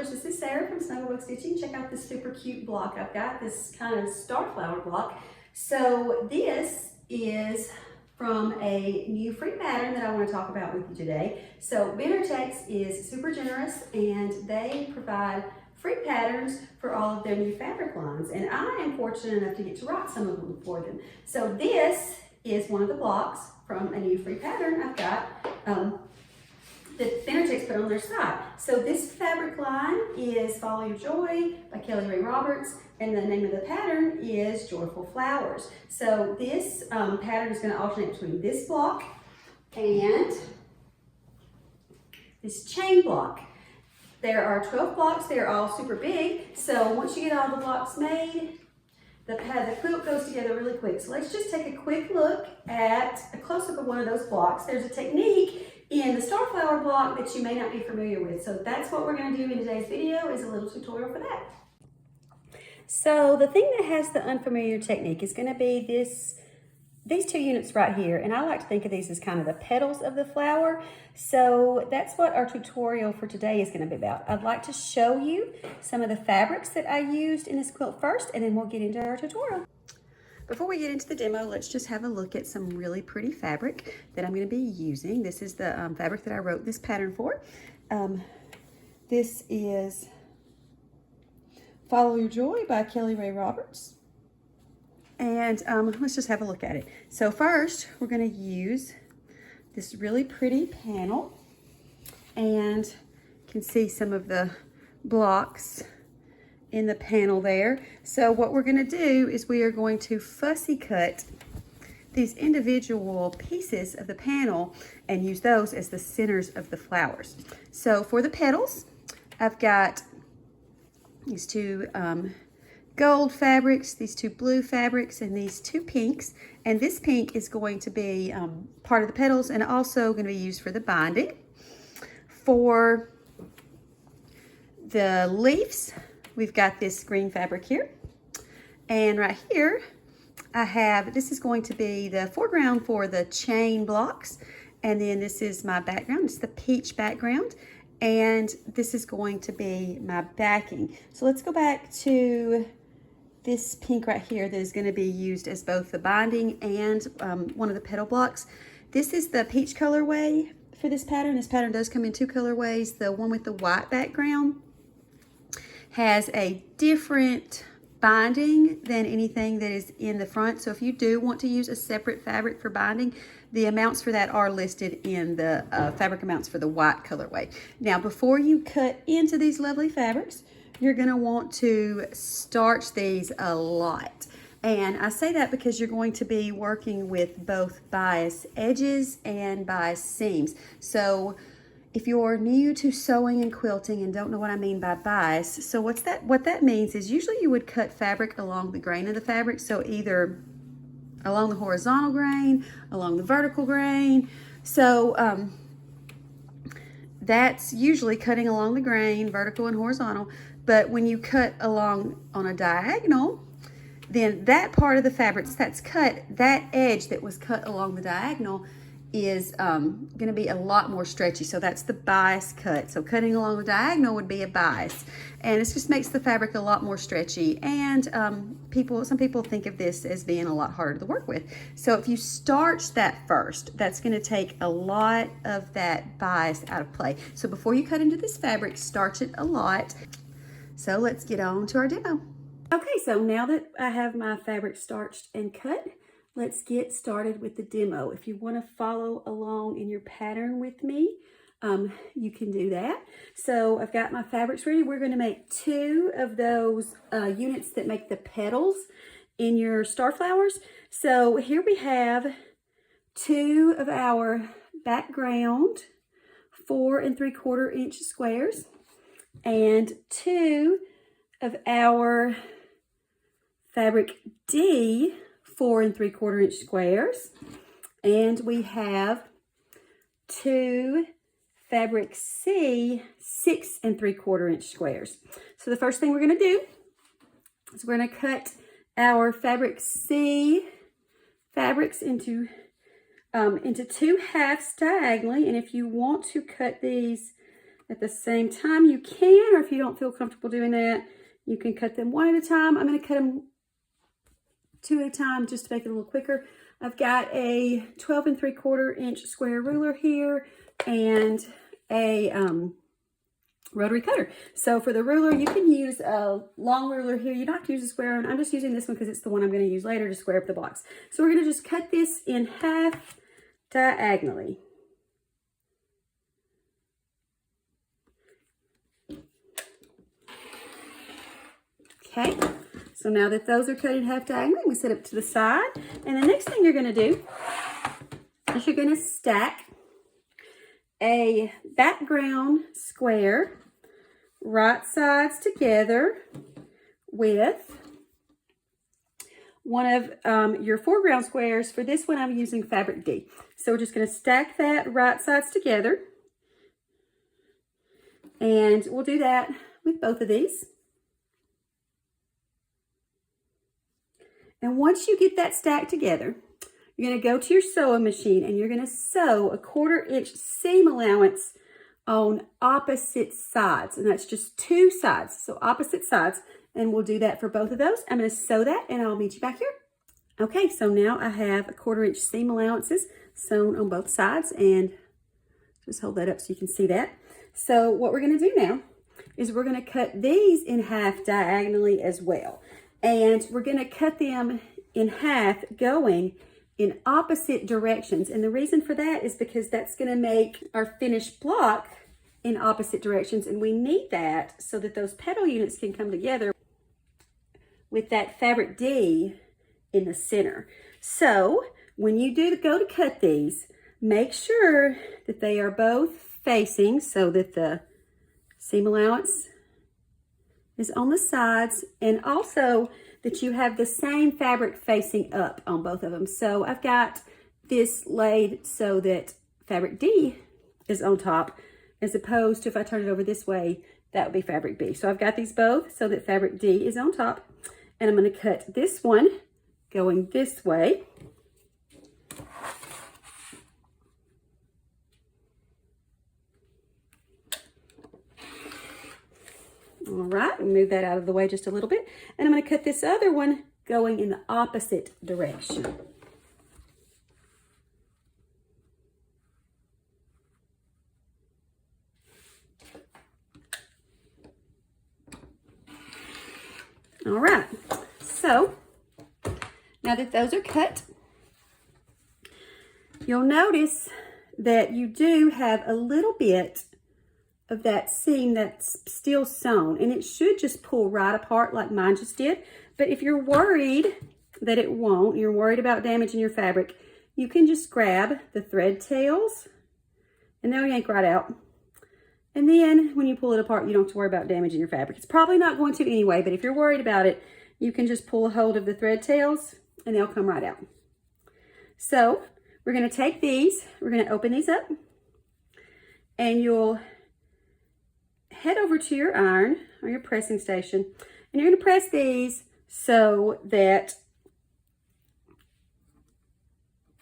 Colors. This is Sarah from Snugglebug Stitching. Check out this super cute block I've got, this kind of starflower block. So this is from a new free pattern that I want to talk about with you today. So Benartex is super generous and they provide free patterns for all of their new fabric lines. And I am fortunate enough to get to rock some of them for them. So this is one of the blocks from a new free pattern I've got that Benartex put on their site. So this fabric line is Follow Your Joy by Kelly Rae Roberts, and the name of the pattern is Joyful Flowers. So this pattern is going to alternate between this block and this chain block. There are 12 blocks. They're all super big. So once you get all the blocks made, the quilt goes together really quick. So let's just take a quick look at a close-up of one of those blocks. There's a technique in the starflower block that you may not be familiar with. So that's what we're going to do in today's video, is a little tutorial for that. So the thing that has the unfamiliar technique is going to be these two units right here. And I like to think of these as kind of the petals of the flower. So that's what our tutorial for today is going to be about. I'd like to show you some of the fabrics that I used in this quilt first, and then we'll get into our tutorial. Before we get into the demo, let's just have a look at some really pretty fabric that I'm going to be using. This is the fabric that I wrote this pattern for. This is Follow Your Joy by Kelly Rae Roberts. And let's just have a look at it. So first, we're going to use this really pretty panel. And you can see some of the blocks in the panel there. So what we're going to do is we are going to fussy cut these individual pieces of the panel and use those as the centers of the flowers. So for the petals, I've got these two gold fabrics, these two blue fabrics, and these two pinks. And this pink is going to be part of the petals and also going to be used for the binding. For the leaves, we've got this green fabric here. And right here, this is going to be the foreground for the chain blocks. And then this is my background, it's the peach background. And this is going to be my backing. So let's go back to this pink right here that is going to be used as both the binding and one of the petal blocks. This is the peach colorway for this pattern. This pattern does come in two colorways. The one with the white background has a different binding than anything that is in the front. So if you do want to use a separate fabric for binding, the amounts for that are listed in the fabric amounts for the white colorway. Now, before you cut into these lovely fabrics, you're going to want to starch these a lot. And I say that because you're going to be working with both bias edges and bias seams. So if you're new to sewing and quilting and don't know what I mean by bias, so what that means is usually you would cut fabric along the grain of the fabric. So either along the horizontal grain, along the vertical grain. So that's usually cutting along the grain, vertical and horizontal. But when you cut along on a diagonal, then that part of the fabric that's cut, that edge that was cut along the diagonal is going to be a lot more stretchy. So that's the bias cut. So cutting along the diagonal would be a bias. And it just makes the fabric a lot more stretchy. And some people think of this as being a lot harder to work with. So if you starch that first, that's going to take a lot of that bias out of play. So before you cut into this fabric, starch it a lot. So let's get on to our demo. Okay, so now that I have my fabric starched and cut, let's get started with the demo. If you want to follow along in your pattern with me, you can do that. So I've got my fabrics ready. We're going to make two of those units that make the petals in your star flowers. So here we have two of our background 4 3/4 inch squares and two of our fabric D 4 3/4 inch squares, and we have two fabric C 6 3/4 inch squares. So the first thing we're going to do is we're going to cut our fabric C fabrics into two halves diagonally. And if you want to cut these at the same time you can, or if you don't feel comfortable doing that, you can cut them one at a time. I'm going to cut them two at a time just to make it a little quicker. I've got a 12 3/4 inch square ruler here and a rotary cutter. So for the ruler, you can use a long ruler here. You don't have to use a square one. I'm just using this one because it's the one I'm going to use later to square up the blocks. So we're going to just cut this in half diagonally. Okay, so now that those are cut in half diagonally, we set it to the side. And the next thing you're going to do is you're going to stack a background square right sides together with one of your foreground squares. For this one, I'm using fabric D. So we're just going to stack that right sides together. And we'll do that with both of these. And once you get that stacked together, you're going to go to your sewing machine and you're going to sew a 1/4 inch seam allowance on opposite sides. And that's just two sides, so opposite sides. And we'll do that for both of those. I'm going to sew that and I'll meet you back here. Okay, so now I have a 1/4 inch seam allowances sewn on both sides, and just hold that up so you can see that. So what we're going to do now is we're going to cut these in half diagonally as well. And we're going to cut them in half going in opposite directions. And the reason for that is because that's going to make our finished block in opposite directions. And we need that so that those petal units can come together with that fabric D in the center. So when you go to cut these, make sure that they are both facing so that the seam allowance is on the sides, and also that you have the same fabric facing up on both of them. So I've got this laid so that fabric D is on top, as opposed to if I turn it over this way, that would be fabric B. So I've got these both so that fabric D is on top, and I'm going to cut this one going this way. All right, move that out of the way just a little bit. And I'm going to cut this other one going in the opposite direction. All right, so now that those are cut, you'll notice that you do have a little bit of that seam that's still sewn, and it should just pull right apart like mine just did. But if you're worried that it won't, you're worried about damaging your fabric, you can just grab the thread tails and they'll yank right out. And then when you pull it apart, you don't have to worry about damaging your fabric. It's probably not going to anyway, but if you're worried about it, you can just pull a hold of the thread tails and they'll come right out. So we're going to take these, we're going to open these up, and you'll head over to your iron or your pressing station, and you're going to press these so that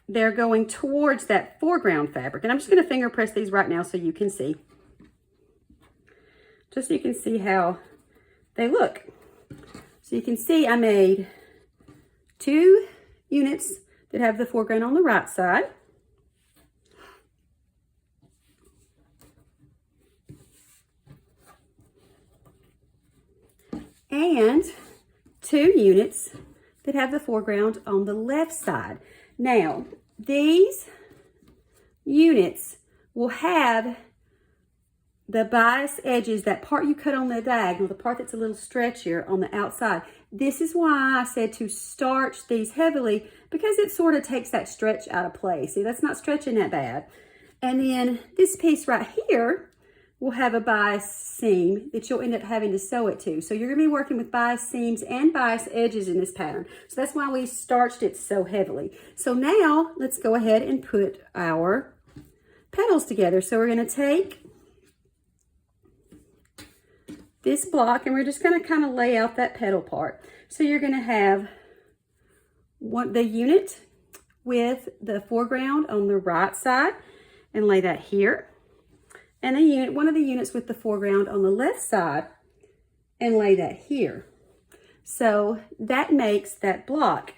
they're going towards that foreground fabric. And I'm just going to finger press these right now so you can see. Just so you can see how they look. So you can see I made 2 units that have the foreground on the right side. And 2 units that have the foreground on the left side. Now, these units will have the bias edges, that part you cut on the diagonal, the part that's a little stretchier on the outside. This is why I said to starch these heavily, because it sort of takes that stretch out of place. See, that's not stretching that bad. And then this piece right here will have a bias seam that you'll end up having to sew it to. So you're going to be working with bias seams and bias edges in this pattern. So that's why we starched it so heavily. So now let's go ahead and put our petals together. So we're going to take this block and we're just going to kind of lay out that petal part. So you're going to have the unit with the foreground on the right side and lay that here. and a unit, one of the units with the foreground on the left side, and lay that here. So that makes that block.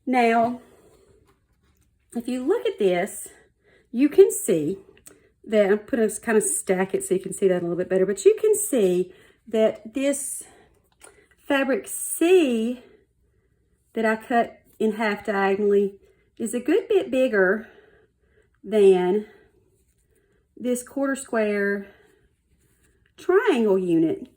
Now, if you look at this, you can see that, I'm going to kind of stack it so you can see that a little bit better, but you can see that this fabric C that I cut in half diagonally is a good bit bigger than this quarter square triangle unit.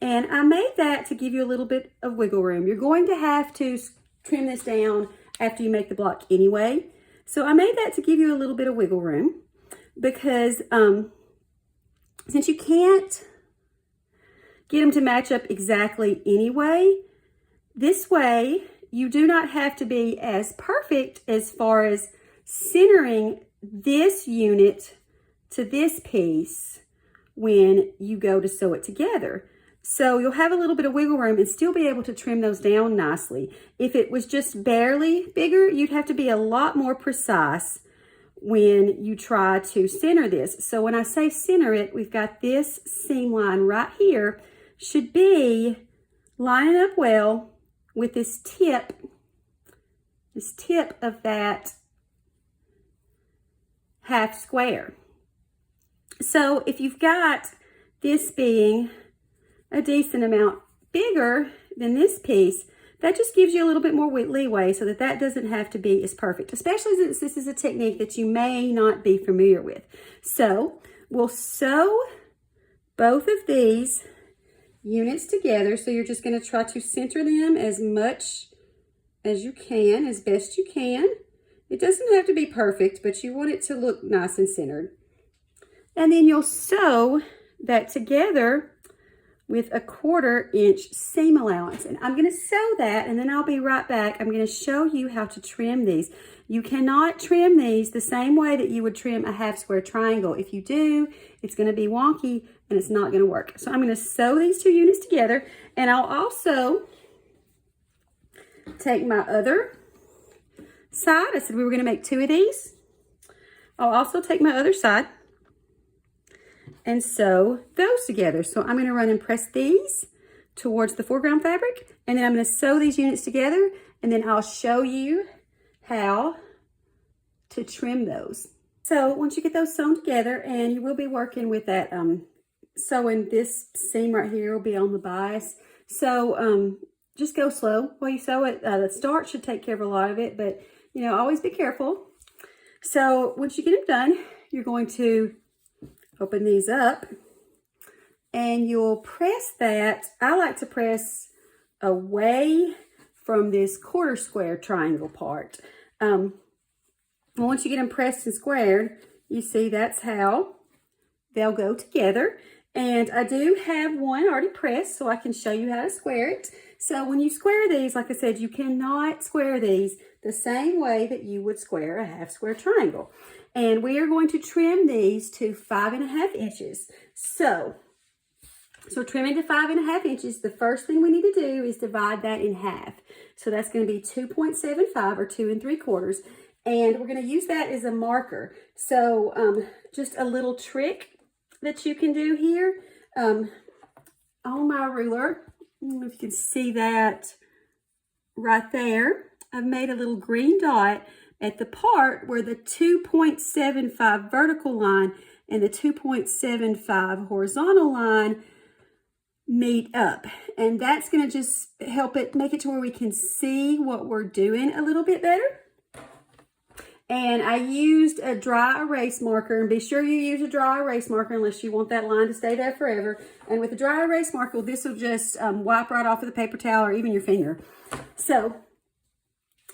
And I made that to give you a little bit of wiggle room. You're going to have to trim this down after you make the block anyway. So I made that to give you a little bit of wiggle room because since you can't get them to match up exactly anyway, this way you do not have to be as perfect as far as centering this unit to this piece when you go to sew it together. So you'll have a little bit of wiggle room and still be able to trim those down nicely. If it was just barely bigger, you'd have to be a lot more precise when you try to center this. So when I say center it, we've got this seam line right here should be lining up well with this tip of that half square. So if you've got this being a decent amount bigger than this piece, that just gives you a little bit more leeway so that that doesn't have to be as perfect, especially since this is a technique that you may not be familiar with. So we'll sew both of these units together. So you're just going to try to center them as much as you can, as best you can. It doesn't have to be perfect, but you want it to look nice and centered. And then you'll sew that together with a 1/4 inch seam allowance. And I'm going to sew that and then I'll be right back. I'm going to show you how to trim these. You cannot trim these the same way that you would trim a half square triangle. If you do, it's going to be wonky and it's not going to work. So I'm going to sew these 2 units together, and I'll also take my other side. I said we were going to make 2 of these. I'll also take my other side and sew those together. So I'm going to run and press these towards the foreground fabric, and then I'm going to sew these units together, and then I'll show you how to trim those. So once you get those sewn together, and you will be working with that sewing, this seam right here will be on the bias. So just go slow while you sew it. The start should take care of a lot of it, but you know, always be careful. So once you get them done, you're going to open these up and you'll press that. I like to press away from this 1/4 square triangle part. Once you get them pressed and squared, you see that's how they'll go together. And I do have one already pressed so I can show you how to square it. So when you square these, like I said, you cannot square these the same way that you would square a half square triangle. And we are going to trim these to 5.5 inches. So trimming to 5.5 inches, the first thing we need to do is divide that in half. So that's going to be 2.75 or 2 3/4. And we're going to use that as a marker. So just a little trick that you can do here. On my ruler, I don't know if you can see that right there. I've made a little green dot at the part where the 2.75 vertical line and the 2.75 horizontal line meet up. And that's going to just help it, make it to where we can see what we're doing a little bit better. And I used a dry erase marker, and be sure you use a dry erase marker unless you want that line to stay there forever. And with a dry erase marker, this will just wipe right off with a paper towel or even your finger. So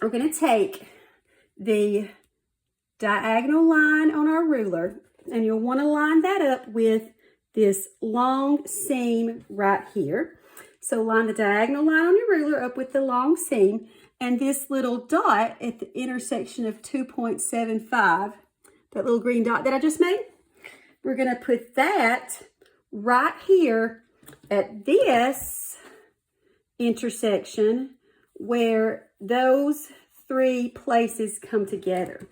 we're going to take the diagonal line on our ruler, and you'll want to line that up with this long seam right here. So line the diagonal line on your ruler up with the long seam, and this little dot at the intersection of 2.75, that little green dot that I just made, we're going to put that right here at this intersection where those 3 places come together.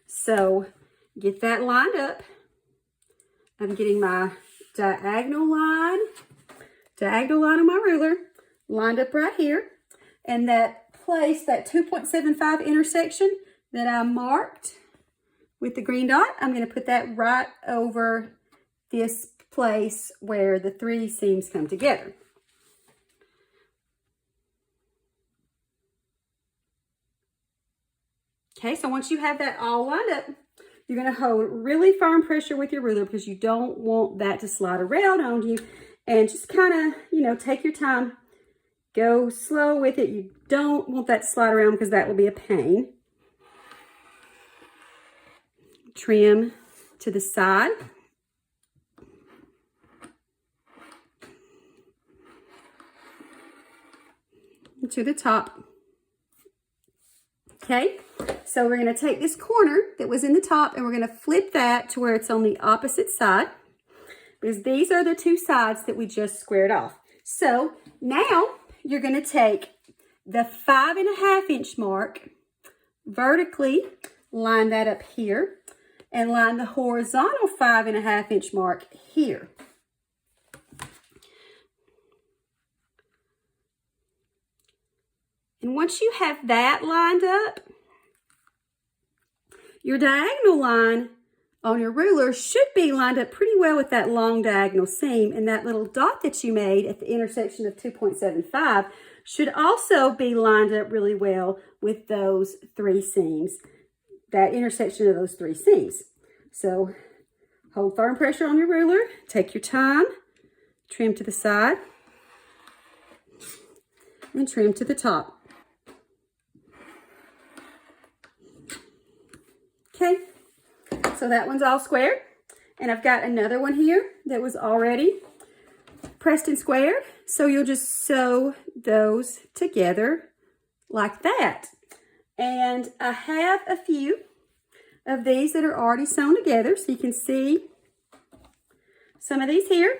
So get that lined up. I'm getting my diagonal line on my ruler, lined up right here. And that place, that 2.75 intersection that I marked with the green dot, I'm going to put that right over this place where the 3 seams come together. Okay, so once you have that all lined up, you're going to hold really firm pressure with your ruler because you don't want that to slide around on you. And just kind of, you know, take your time. Go slow with it. You don't want that to slide around because that will be a pain. Trim to the side. To the top. Okay, so we're going to take this corner that was in the top and we're going to flip that to where it's on the opposite side, because these are the 2 sides that we just squared off. So now you're going to take the 5.5 inch mark, vertically line that up here, and line the horizontal 5.5 inch mark here. And once you have that lined up, your diagonal line on your ruler should be lined up pretty well with that long diagonal seam, and that little dot that you made at the intersection of 2.75 should also be lined up really well with those 3 seams, that intersection of those 3 seams. So hold firm pressure on your ruler, take your time, trim to the side, and trim to the top. Okay, so that one's all squared, and I've got another one here that was already pressed and squared, so you'll just sew those together like that. And I have a few of these that are already sewn together, so you can see some of these here.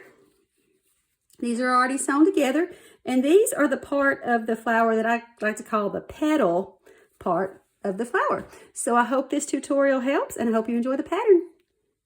These are already sewn together, and these are the part of the flower that I like to call the petal part of the flower. So I hope this tutorial helps, and I hope you enjoy the pattern.